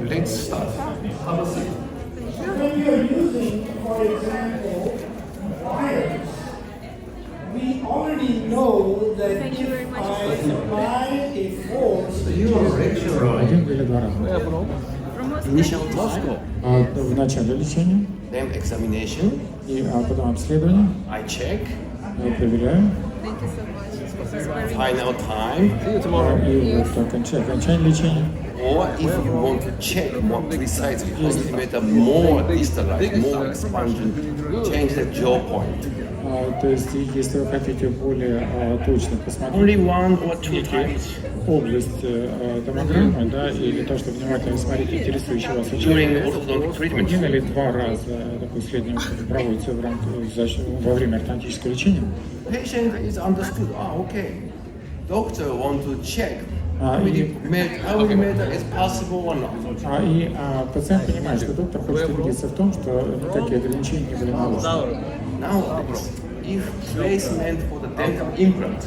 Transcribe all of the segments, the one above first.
let's start. Have a seat. When you're using, for example, wires, we already know that Thank you very much. I apply a force. You are lecturer. Один или два раза. Where from? From Moscow. Initial Moscow. В начале лечения, Then examination. и потом обследование, I check. я проверяю, Thank you so much. This is very Final time. See you и tomorrow. вот окончание лечения. Or if you want to check more precisely, how to make a more distalized, more expansion, change the jaw point. То есть, если вы хотите более точно посмотреть Only one or two times область томограммы, да, или то, что внимательно смотреть интересующий вас during участок, orthodontic treatment. один или два раза такое исследование проводится во время ортодонтического лечения. Patient is understood. Okay. Doctor want to check how и many meter is possible or not. пациент понимает, что доктор хочет убедиться в том, что никакие ограничения не были нарушены. Nowadays, if placement for the dental implant,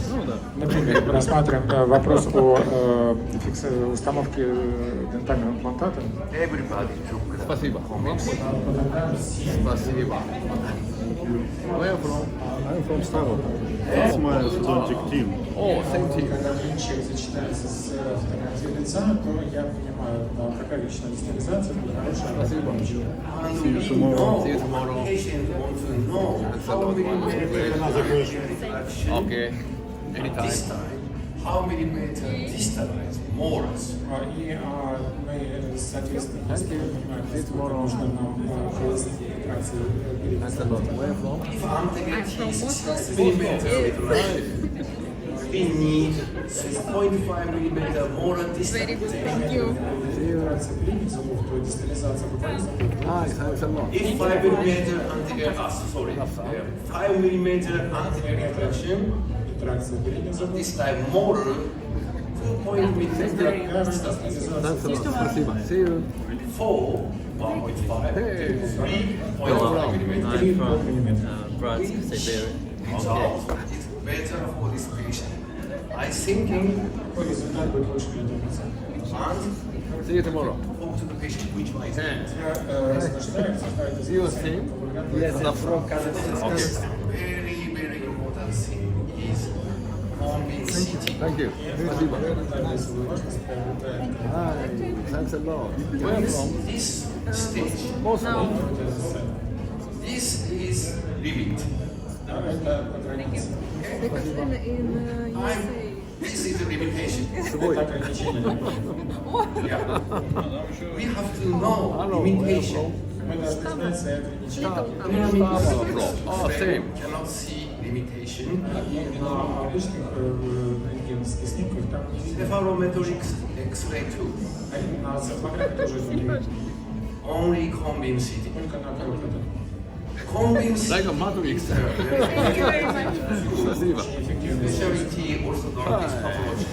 Например, рассматриваем вопрос о установке дентального имплантата. everybody took Спасибо. Спасибо. Where from? I'm from Stavropol. That's my orthodontic team. oh, same team. Когда клиническая сочетается с фотографией лица, то я понимаю, какая личная дистализация будет хорошая. And See you we tomorrow. know, See you tomorrow. Patient want to know how many meter Okay. Anytime. this time, how many meter distalized molars. И мы, соответственно, если понимаем, сколько нужно нам провести операции That's a lot. Where from? If I'm taking 6 millimeter with right, we need 6.5 millimeter molar very distance. good. Thank you. операция передних зубов, то дистализация боковых зубов. Nice. Thanks a lot. If 5 millimeter anterior, sorry, 5 millimeter anterior retraction, Тракция передних зубов. this time molar 2.0 millimeter Thanks a lot. Спасибо. See you. 4, 1.5, Hey. 3.5 millimeter. 3,5 миллиметра. Bratsk, Siberia. So it's better for this patient. I thinking Результат будет лучше для этого пациента. and See you tomorrow. talk to the patient which one is it. Я рассуждаю, обсуждаю это You same? Yes, I'm from Kazakhstan. Very, very important thing is convincing. Thank you. Спасибо. Hi. Thanks a lot. Where from? This stage, Moscow. this is limit. Because in USA. This is the limitation. Свой. Yeah. We have to know limitation. Мы должны знать свои ограничения. Oh, same. Cannot see limitation. И на обычных рентгеновских снимках там не видно. Nepharometric X-ray too. А на цифрографе тоже это не видно. Only convincing. Только на коротком. Convincing Like a matrix. Thank you very much. Спасибо. specialty orthodontist pathology.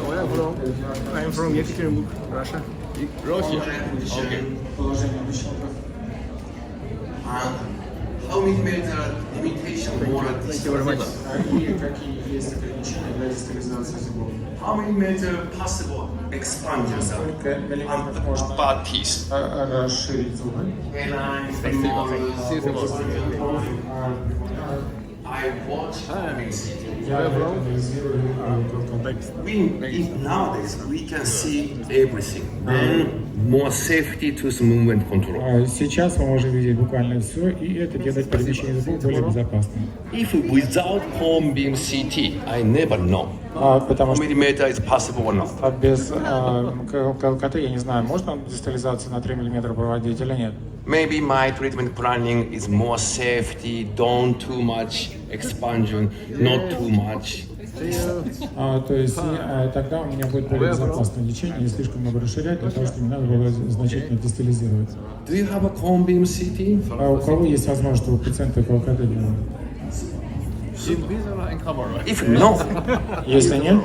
Where from? I'm from Yekaterinburg, Russia. Russia. Okay. Положение обычных. And how many meter limitation molar Thank you very much. И какие есть ограничения для дистализации зубов. How many meter possible expansions are Сколько миллиметров можно bad teeth? расширить зубы? I watch convincing. Я анализирую контекст. Nowadays we can see everything. Then more safety tooth movement control. Сейчас мы можем видеть буквально все, и это делает перемещение зубов более безопасным. If without cone beam CT, I never know Потому how что many meter is possible or not. без КТ я не знаю, можно дистализацию на 3 мм проводить или нет. Maybe my treatment planning is more safety, don't too much expansion, not too much. То есть тогда у меня будет более безопасное лечение, не слишком много расширять, для того, чтобы не надо было значительно дистализировать. Do you have a cone beam CT? У кого есть возможность у пациента по КТ делать? Invisalign camera. If no, Если нет,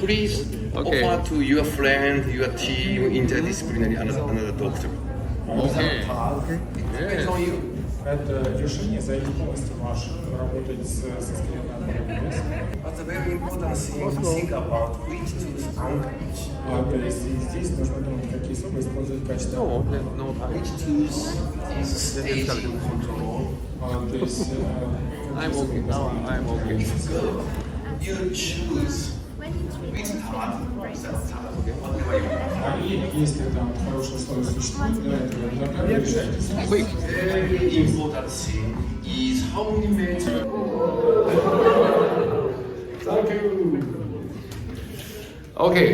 please Okay. offer to your friend, your team, interdisciplinary, another doctor. Okay. Depends on you. это решение зависит полностью ваше. Работать со скелетным аппаратом. But the very important thing is think about which tooth anchorage. То есть здесь нужно думать, какие зубы использовать качестве. No, no time. Each tooth is staged in control. То есть I'm okay now. I'm okay. Good. You choose which part is that part. Whatever you want. и если там хорошие условия существуют для этого, тогда решайтесь. Quick. Very important thing is how many minutes. Thank you. Okay.